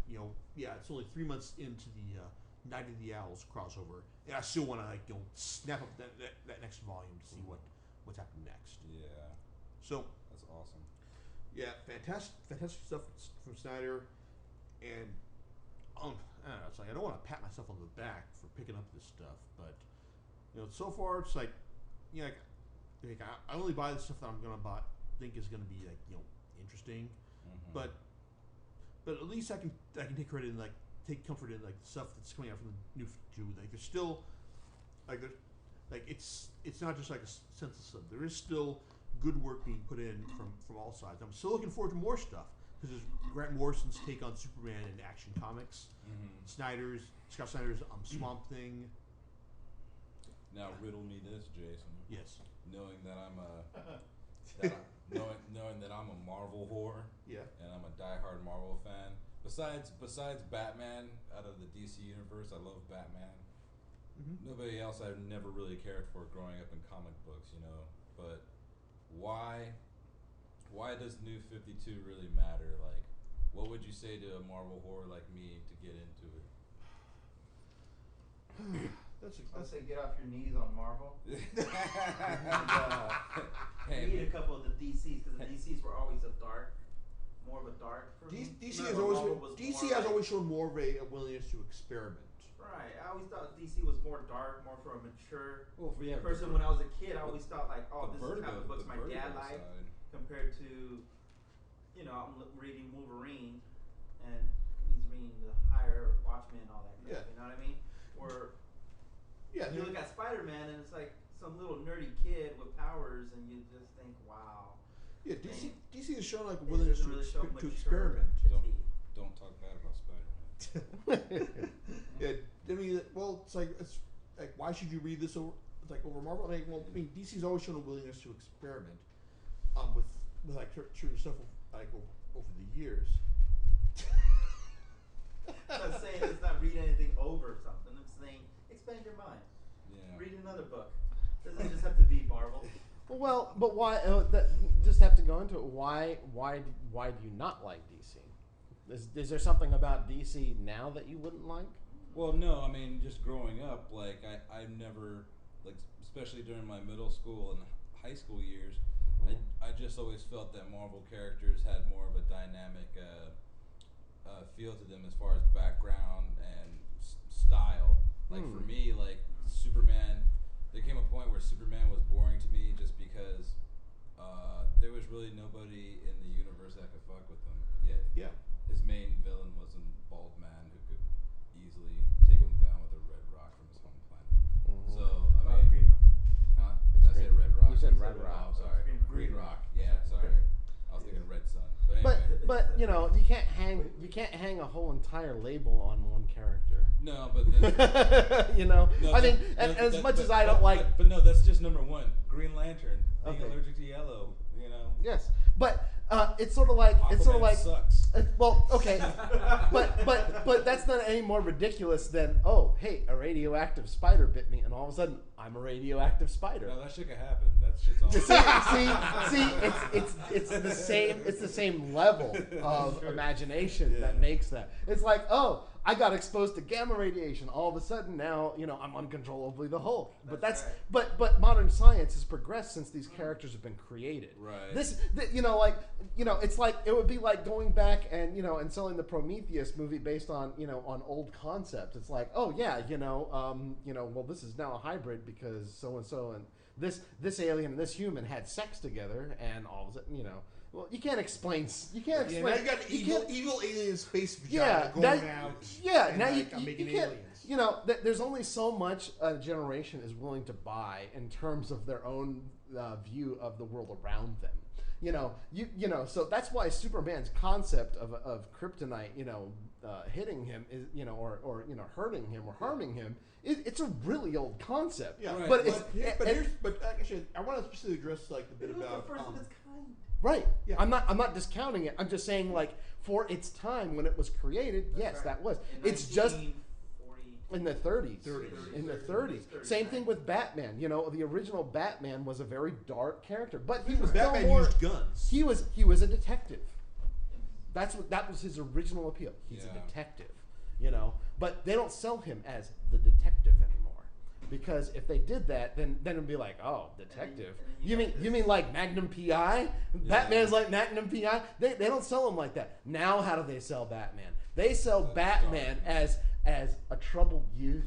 it's only 3 months into the Night of the Owls crossover, and I still want to snap up that next volume to see what's happening next. Yeah. So that's awesome. Yeah, fantastic stuff from Snyder, and I don't know, it's like I don't want to pat myself on the back for picking up this stuff, but so far it's like I only buy the stuff that I'm gonna think is gonna be interesting, but at least I can take credit and take comfort in the stuff that's coming out from the new 52. There's still it's not just a sense of stuff. There is still good work being put in from all sides. I'm still looking forward to more stuff because there's Grant Morrison's take on Superman in Action Comics, Scott Snyder's Swamp Thing. Now riddle me this, Jason. Yes. Knowing that I'm knowing that I'm a Marvel whore, and I'm a diehard Marvel fan. Besides Batman, out of the DC universe, I love Batman. Nobody else I've never really cared for growing up in comic books, But why does New 52 really matter? Like, what would you say to a Marvel whore like me to get into it? I'd say get off your knees on Marvel. And, Hey, read a couple of the DCs because the DCs were always more of a dark for me. DC has always shown more of a willingness to experiment. Right, I always thought DC was more dark, more for a mature yeah, person. When I was a kid, I always thought this is the kind of books my dad liked, side. compared to, I'm reading Wolverine, and he's reading the higher Watchmen and all that crap. You know what I mean? Or you look at Spider-Man, and it's like some little nerdy kid with powers, and you just think, wow. Yeah, DC has shown willingness to experiment. Don't talk bad about Spider-Man. Yeah, I mean, it's like why should you read this over Marvel? DC's always shown a willingness to experiment, with certain stuff over the years. I'm not saying let's not read anything over something. I'm saying expand your mind. Yeah. Read another book. Doesn't just have to be Marvel. Well, but why? Just have to go into it. Why do you not like DC? Is there something about DC now that you wouldn't like? Well, no. I mean, just growing up, I never especially during my middle school and high school years, I just always felt that Marvel characters had more of a dynamic feel to them as far as background and style. For me, Superman, there came a point where Superman was boring to me just because there was really nobody in the universe that could fuck with him. Yeah. His main villain was a bald man who could easily take him down with a red rock from his home planet. So I mean, Green Rock. huh? Did I say red rock? You said red rock. Oh, sorry. Green rock. Yeah, sorry. I was thinking red sun. But anyway. But you can't hang a whole entire label on one character. No, but then, No, I mean, as much as I don't like. But no, that's just number one. Green Lantern, being Okay. allergic to yellow. Yes, but it's sort of like Aquaman sucks. Well, okay, but that's not any more ridiculous than hey, a radioactive spider bit me, and all of a sudden I'm a radioactive spider. No, that shit could happen. That shit's all. See, it's the same level of imagination that makes that. It's like, I got exposed to gamma radiation. All of a sudden, now, I'm uncontrollably the Hulk. That's but modern science has progressed since these characters have been created. Right. It's like it would be like going back and and selling the Prometheus movie based on on old concepts. It's like, oh yeah, well, this is now a hybrid because so and this alien and this human had sex together, and all of a sudden, well, you can't explain. Yeah, now you got evil alien space Yeah, vagina going out. Yeah, and now I'm you making can't. aliens. There's only so much a generation is willing to buy in terms of their own view of the world around them. So that's why Superman's concept of kryptonite, hitting him is, or hurting him or harming him. It's a really old concept. Yeah, right. but actually, I want to specifically address like the bit about the first of its kind. Right. Yeah. I'm not discounting it. I'm just saying, like, for its time when it was created, yes, right. that was. In It's just 1940. in the 30s. 30s. In the 30s. 30s, Same right. thing with Batman. The original Batman was a very dark character, but he because was Batman no more. used guns. He was a detective. That was his original appeal. He's a detective. But they don't sell him as the detective anymore. Because if they did that, then it'd be like, oh, detective. And then You mean like Magnum PI? Batman's like Magnum PI. They don't sell him like that. Now how do they sell Batman? They sell Batman as a troubled youth.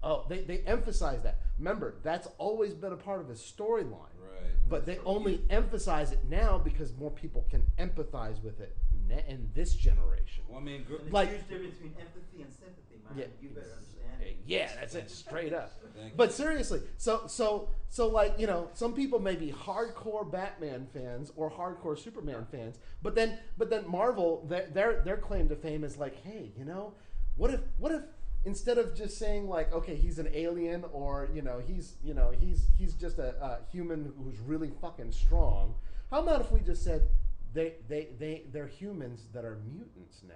Oh, they emphasize that. Remember, that's always been a part of his storyline. Right. But they only emphasize it now because more people can empathize with it in this generation. Well, I mean, And there's Like- a huge difference between empathy and sympathy, man. Yeah. You better understand. Yeah, that's it, straight up. Thank But you. seriously, so like some people may be hardcore Batman fans or hardcore Superman fans, but then Marvel, their claim to fame is like, hey, what if instead of just saying like, okay, he's an alien or he's just a human who's really fucking strong, how about if we just said they're humans that are mutants now.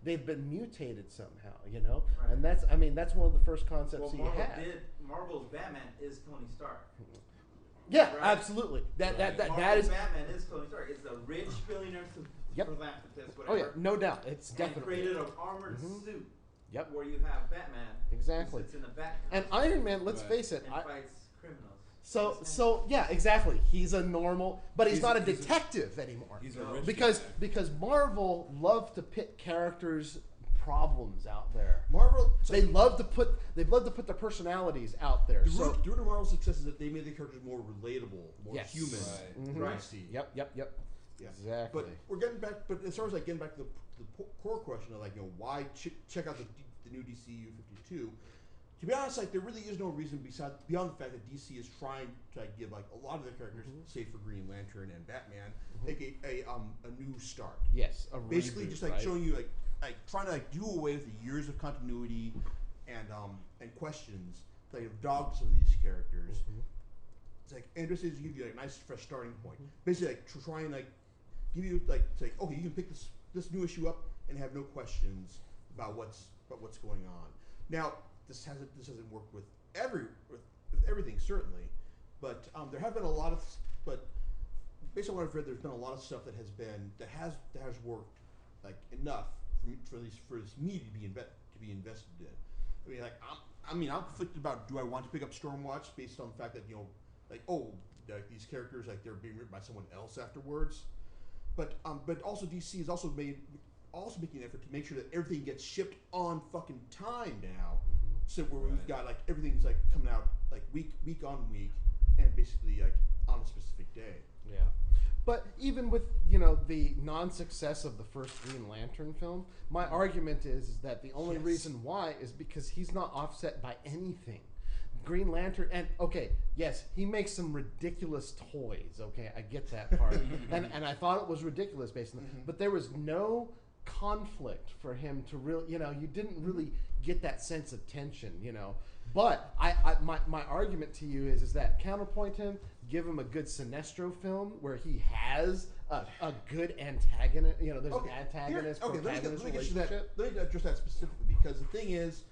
They've been mutated somehow, Right. and that's one of the first concepts Well, you had. Marvel's Batman is Tony Stark. Yeah, Right. absolutely. That Marvel's is. Batman is Tony Stark. It's a rich billionaire Yep. philanthropist, Oh whatever. yeah, no doubt. It's And definitely. created an armored Mhm. suit. Yep. Where you have Batman. Exactly. Who sits in the back. And Iron Man, let's Right. face it. And fights criminals. So yeah, exactly. He's a normal, but he's not a he's detective anymore. He's a No. rich Because guy. because Marvel love to pit characters' problems out there. Marvel. They've loved to put their personalities out there. The So root of Marvel's success is that they made the characters more relatable, more Yes. human. Right. Mhm. Right. Yep. Yeah. Exactly. But we're getting back. But as far as like getting back to the core question of like why check out the new DCU 52. To be honest, like there really is no reason beyond the fact that DC is trying to give like a lot of their characters, save for Green Lantern and Batman, like a new start. Yes. Basically, reboot, just like right? showing you like trying to like do away with the years of continuity and questions that have dogged some of these characters. It's like and just to give you like a nice fresh starting point. Basically, like to try and like give you like say, okay, you can pick this new issue up and have no questions about what's going on. Now, this hasn't worked with everything certainly, but there have been a lot of but based on what I've read, there's been a lot of stuff that has worked like enough for me to be invested in. I'm conflicted about do I want to pick up Stormwatch based on the fact that like these characters like they're being written by someone else afterwards, but also DC is also making an effort to make sure that everything gets shipped on fucking time now, so where we've got like everything's like coming out like week on week and basically like on a specific day. Yeah. But even with, the non-success of the first Green Lantern film, my argument is that the only reason why is because he's not offset by anything. Green Lantern, and okay, yes, he makes some ridiculous toys, okay, I get that part. and I thought it was ridiculous based on that. But there was no conflict for him to really, you didn't really get that sense of tension, But my argument to you is that counterpoint him, give him a good Sinestro film where he has a good antagonist. There's an antagonist protagonist relationship. Let me address that specifically because the thing is,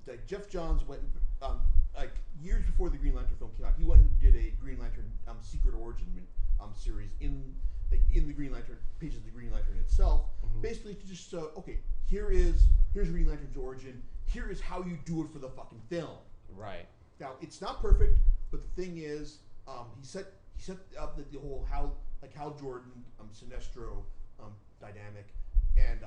that Jeff Johns went like years before the Green Lantern film came out. He went and did a Green Lantern Secret Origin series in the Green Lantern pages of the Green Lantern itself, basically to just okay, here's Green Lantern's origin. Here is how you do it for the fucking film. Right. Now it's not perfect, but the thing is, he set up the whole Hal Jordan Sinestro dynamic, and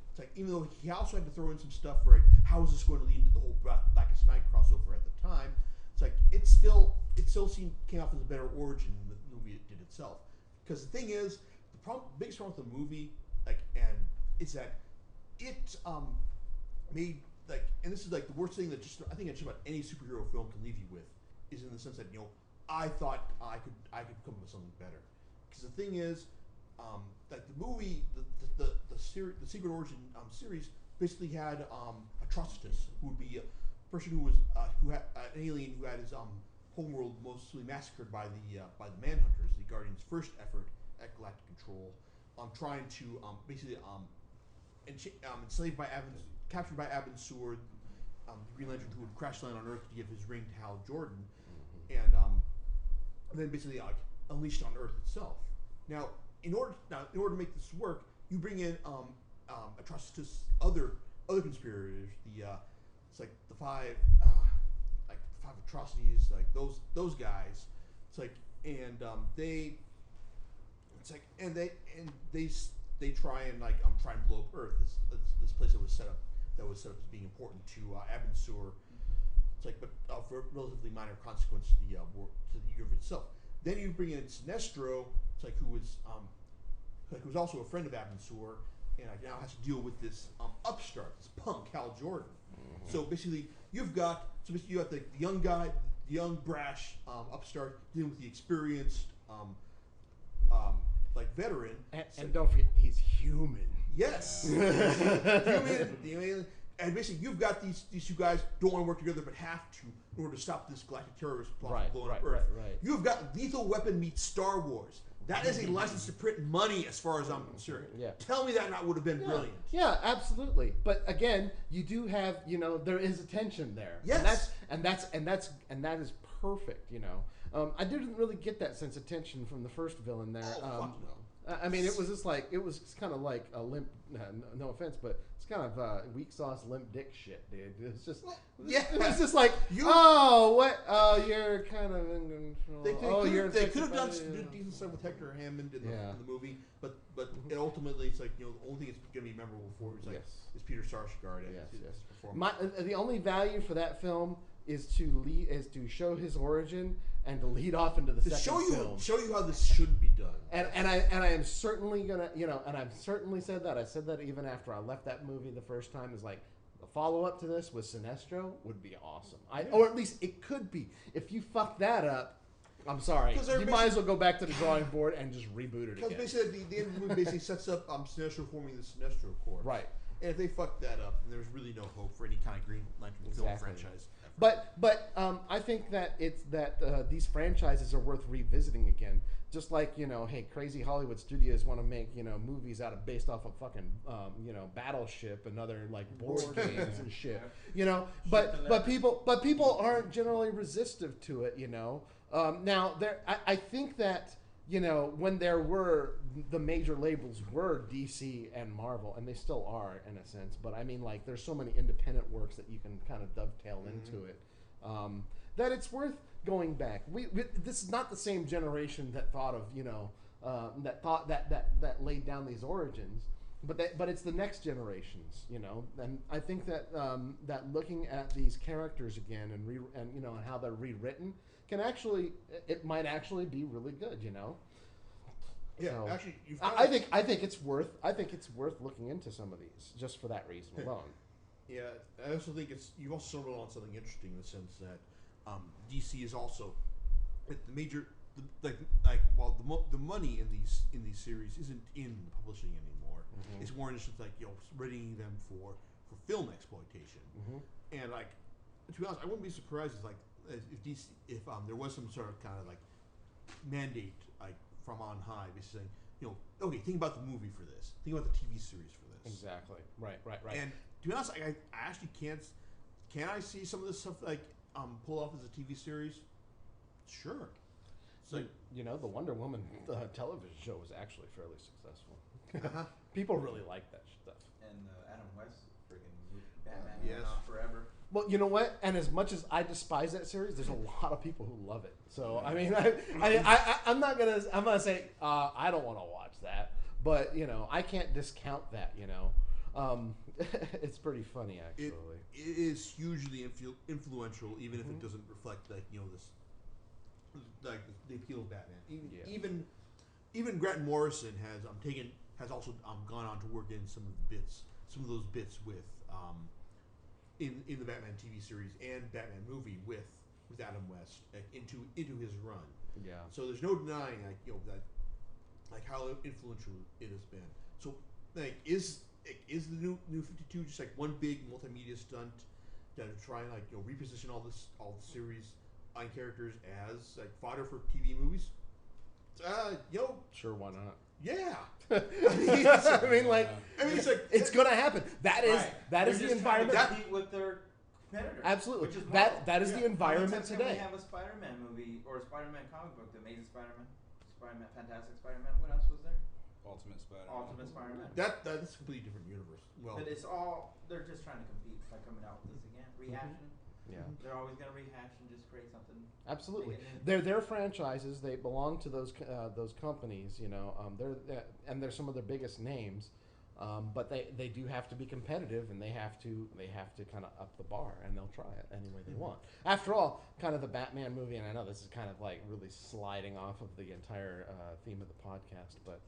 it's like even though he also had to throw in some stuff for like how is this going to lead into the whole Blackest Night crossover at the time. It's like it still came off as a better origin than the movie it did itself. Because the thing is, the biggest problem with the movie, is that it made and this is the worst thing that I think just about any superhero film can leave you with, is in the sense that I thought I could come up with something better. Because the thing is, the movie, the Secret Origin series basically had Atrocitus, who would be a person who had an alien who had his homeworld mostly massacred by the Manhunters, the Guardians' first effort at galactic control, trying to basically enslaved by captured by Abin Sur, the Green Lantern who would crash land on Earth to give his ring to Hal Jordan, and then basically unleashed on Earth itself. Now, in order to make this work, you bring in Atrocitus' other conspirators. It's like the five atrocities, like those guys. It's like they try and blow up Earth. This place that was set up as being important to Abin Sur. It's like, but for relatively minor consequence to the universe itself. Then you bring in Sinestro, it's like who was also a friend of Abin Sur, and now has to deal with this upstart, this punk Hal Jordan. Mm-hmm. So basically, you have the young guy, the young brash upstart dealing with the experienced veteran. And don't forget, he's human. Yes, human. And basically, you've got these two guys don't want to work together, but have to in order to stop this galactic terrorist plot from blowing up Earth. Right. You've got Lethal Weapon meets Star Wars. That is a license to print money, as far as I'm concerned. Yeah. Tell me that not would have been brilliant. Yeah, absolutely. But again, you do have, there is a tension there. Yes. And that is perfect. I didn't really get that sense of tension from the first villain there. Oh, fuck no. I mean, it was just it was kind of like a limp. No offense, but it's kind of weak sauce limp dick shit, dude. It's just, it was just like, you're kind of in control. They could have done decent stuff with Hector Hammond in the movie, but it ultimately it's like the only thing it's going to be memorable for is Peter Sarsgaard and his performance. The only value for that film is to show his origin and to lead off into the second film. Show you how this should be done. And I am certainly gonna and I've certainly said that. I said that even after I left that movie the first time, is like the follow up to this with Sinestro would be awesome. Or at least it could be. If you fuck that up, I'm sorry. You might as well go back to the drawing board and just reboot it again. Because basically the end of the movie basically sets up Sinestro forming the Sinestro Corps. Right. And if they fuck that up, then there's really no hope for any kind of Green Lantern film franchise. But I think that these franchises are worth revisiting again. Just like hey, crazy Hollywood studios want to make movies based off of fucking Battleship and other board games and shit. But people aren't generally resistive to it. Now I think that. When there were the major labels were DC and Marvel, and they still are in a sense, but I mean, there's so many independent works that you can kind of dovetail into it, that it's worth going back. This is not the same generation that thought of, that laid down these origins, but it's the next generations, and I think that that looking at these characters again and how they're rewritten. It might actually be really good, Yeah, so, actually, I think it's worth looking into some of these just for that reason alone. Yeah, I also think you've also stumbled on something interesting in the sense that DC is also the major while the money in these series isn't in the publishing anymore. Mm-hmm. It's more just readying them for film exploitation. Mm-hmm. And to be honest, I wouldn't be surprised if there was some sort of kind of mandate from on high, basically saying, okay, think about the movie for this, think about the TV series for this. Exactly. Right. And to be honest, I actually can't. Can I see some of this stuff pull off as a TV series? Sure. So the Wonder Woman television show was actually fairly successful. People really like that stuff. And Adam West freaking Batman Yes. went on forever. Well, you know what? And as much as I despise that series, there's a lot of people who love it. So I mean, I'm not gonna say I don't want to watch that, but you know, I can't discount that. You know, it's pretty funny actually. It is hugely influential, even if it doesn't reflect like this, like the appeal of Batman. Even Grant Morrison has also gone on to work in some of those bits with in the Batman TV series and Batman movie with Adam West into his run. Yeah. So there's no denying that how influential it has been. So like is the new 52 just like one big multimedia stunt to try and reposition all the series on characters as like fodder for TV movies? Sure, why not? Yeah. I mean, it's like it's gonna happen. That is They're the just environment. trying to compete with their competitors. Absolutely. Which is That is the environment Can today. we have a Spider-Man movie or a Spider-Man comic book, The Amazing Spider-Man, Fantastic Spider-Man? What else was there? Ultimate Spider-Man. Ultimate Spider-Man. That's a completely different universe. Well, But it's all they're just trying to compete by coming out with this again, rehashing. Yeah. They're always gonna rehash and just create something. Absolutely, Make it they're their franchises. They belong to those companies. You know, they're some of their biggest names, but they do have to be competitive, and they have to kind of up the bar, and they'll try it any way they want. After all, kind of the Batman movie, and I know this is kind of like really sliding off of the entire theme of the podcast, but.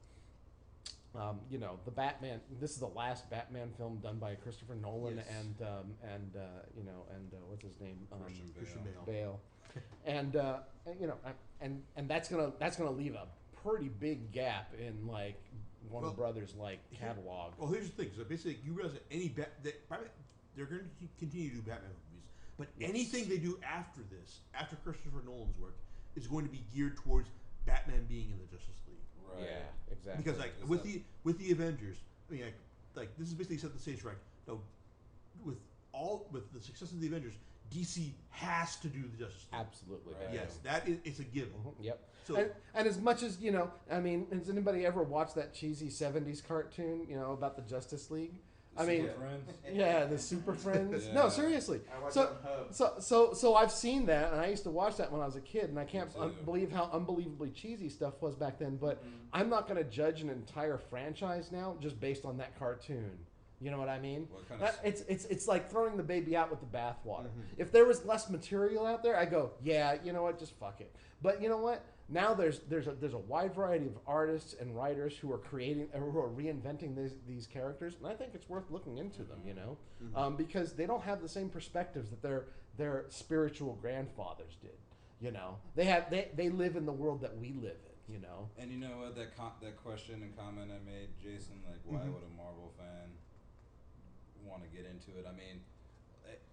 You know, the Batman. This is the last Batman film done by Christopher Nolan and what's his name? Christian Bale. And you know, and that's gonna leave a pretty big gap in like Warner Brothers like catalog. Well, here's the thing. So basically, you realize that they're going to continue to do Batman movies, but anything they do after this, after Christopher Nolan's work, is going to be geared towards Batman being in the Justice League. Right. Yeah, exactly. Because like with the Avengers, I mean, like this is basically set the stage right. No, with the success of the Avengers, DC has to do the Justice League. Absolutely. Right. Yes, that is it's a given. Yep. So and as much as, you know, I mean, has anybody ever watched that cheesy 70s cartoon, you know, about the Justice League? I mean, Friends? yeah, the Super Friends. Yeah. No, seriously. I watched it on Hub. So I've seen that, and I used to watch that when I was a kid, and I can't Me too. believe how unbelievably cheesy stuff was back then. But I'm not going to judge an entire franchise now just based on that cartoon. You know what I mean? What kind of It's like throwing the baby out with the bathwater. If there was less material out there, I go, yeah, you know what, just fuck it. But you know what? Now there's a wide variety of artists and writers who are reinventing these characters, and I think it's worth looking into them. You know, because they don't have the same perspectives that their spiritual grandfathers did. You know, they live in the world that we live in. You know, And you know what, that question and comment I made, Jason, like why would a Marvel fan want to get into it? I mean,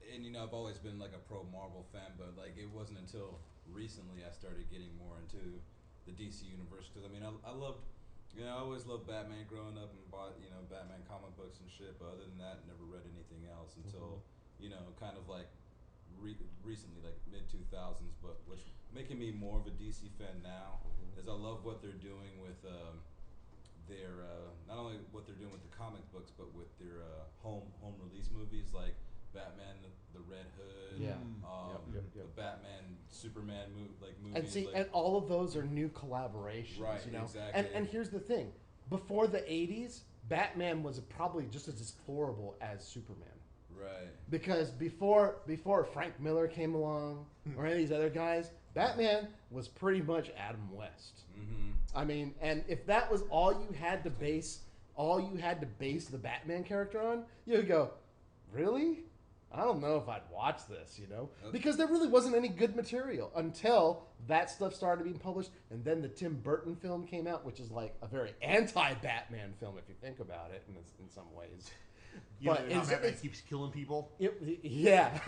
and you know, I've always been like a pro Marvel fan, but like it wasn't until recently I started getting more into the DC universe, because I mean I loved, you know, I always loved Batman growing up and bought, you know, Batman comic books and shit, but other than that never read anything else until you know, kind of like recently, like mid 2000s. But what's making me more of a DC fan now is I love what they're doing with their not only what they're doing with the comic books, but with their home release movies like Batman, the Red Hood, Yeah. the Batman, Superman movies. and see, like, and all of those are new collaborations. Right, You know, exactly. and here's the thing: before the '80s, Batman was probably just as explorable as Superman. right. Because before Frank Miller came along or any of these other guys, Batman was pretty much Adam West. I mean, and if that was all you had to base the Batman character on, you would go, really? I don't know if I'd watch this, you know? Because there really wasn't any good material until that stuff started being published, and then the Tim Burton film came out, which is like a very anti-Batman film if you think about it in some ways. but Batman keeps killing people. Yeah.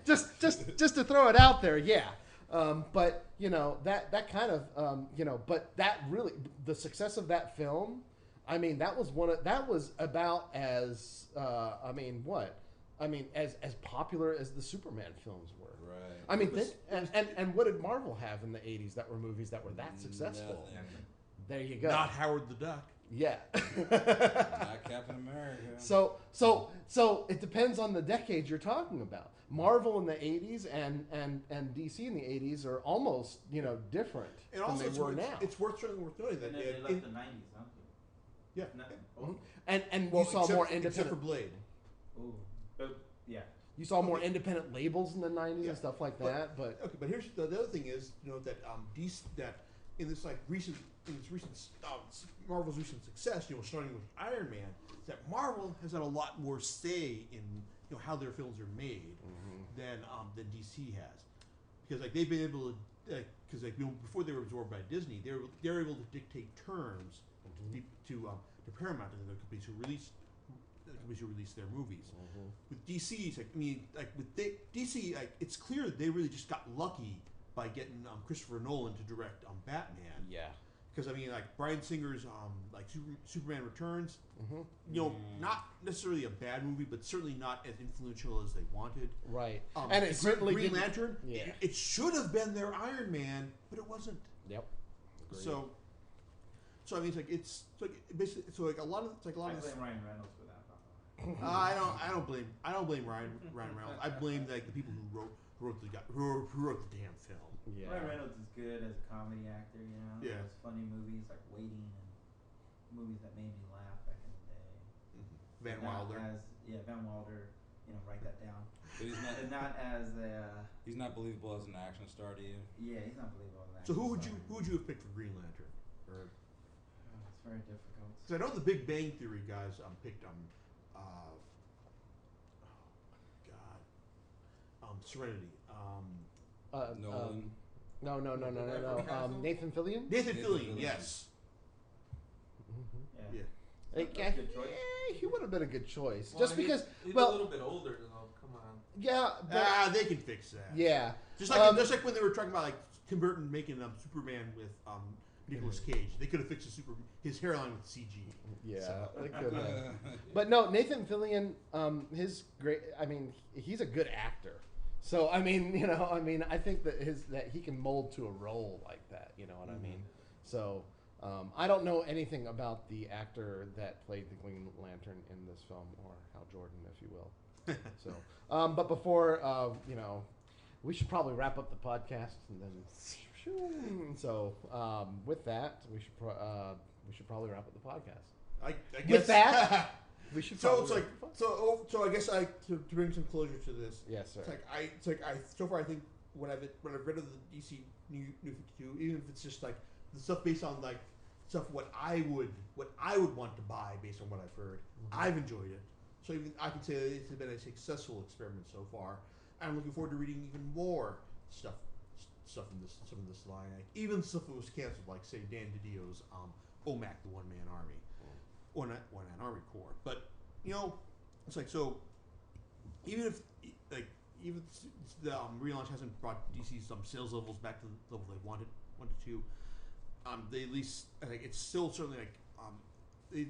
just to throw it out there, yeah. But you know that kind of you know, but that really, the success of that film, I mean, that was about as as popular as the Superman films were. Right. I mean, and what did Marvel have in the '80s that were movies that were that successful? Nothing. There you go. Not Howard the Duck. Yeah. Not Captain America. So it depends on the decade you're talking about. Marvel in the 80s and DC in the 80s are almost, different And also, than they were now. It's certainly worth noting that And then they left the 90s, huh? yeah. And Well, you saw more except independent. for Blade. Ooh. Yeah. You saw more independent labels in the 90s and stuff like that. But okay, but here's the other thing is that that in this recent Marvel's recent success, starting with Iron Man, that Marvel has had a lot more say in how their films are made than DC has, because they've been able to because before they were absorbed by Disney, they're able to dictate terms to Paramount and the companies who release their movies. With DC, DC, it's clear that they really just got lucky by getting Christopher Nolan to direct Batman. yeah. Because Bryan Singer's Superman Returns, not necessarily a bad movie, but certainly not as influential as they wanted. Right. And it certainly Green Lantern. Yeah. It should have been their Iron Man, but it wasn't. Yep. Agreed. So it's like a lot of I blame Ryan Reynolds for that. I don't blame Ryan Reynolds. I blame the people who wrote the damn film. Yeah. Ryan Reynolds is good as a comedy actor, Yeah. He does funny movies like Waiting and movies that made me laugh back in the day. Van Not Wilder. Van Wilder, write that down. But he's not. And not as He's not believable as an action star to you. yeah, he's not believable in that. So who would you have picked for Green Lantern? Or, It's very difficult. because I know the Big Bang Theory guys picked Serenity. Nolan. No. Nathan Fillion? Nathan Fillion. Fillion, yes. Yeah. Like, That's a good choice. he would have been a good choice. Well, just I mean, because, he's well, a little bit older though. Come on. yeah, but, They can fix that. yeah. Just like when they were talking about Tim Burton making Superman with Nicolas Cage, they could have fixed his hairline with CG. Yeah, So. they could have. But no, Nathan Fillion, he's a good actor. So I think that he can mold to a role like that. You know what I mean? So I don't know anything about the actor that played the Green Lantern in this film, or Hal Jordan, if you will. So, but before we should probably wrap up the podcast and then. So with that, we should probably wrap up the podcast. I guess. With that, we should. So Probably it's so I guess to bring some closure to this. Yes, sir. So far I think when I've read of the DC New 52, even if it's just the stuff based on stuff what I would want to buy based on what I've heard, I've enjoyed it. So even I can say that it's been a successful experiment so far. I'm looking forward to reading even more stuff in this line. Even stuff that was canceled, like say Dan DiDio's OMAC, the One Man Army, or not One Man Army Corps. But it's so even if the relaunch hasn't brought DC's sales levels back to the level they wanted to, they at least it's still certainly they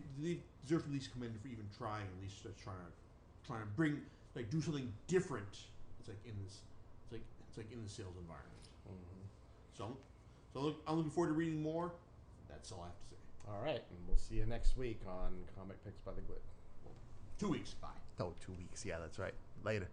deserve to at least commend for even trying, at least trying to bring do something different. It's in the sales environment. So I'm looking forward to reading more. That's all I have to say. All right, and we'll see you next week on Comic Picks by the Glib. 2 weeks. Bye. Oh, 2 weeks. Yeah, that's right. Later.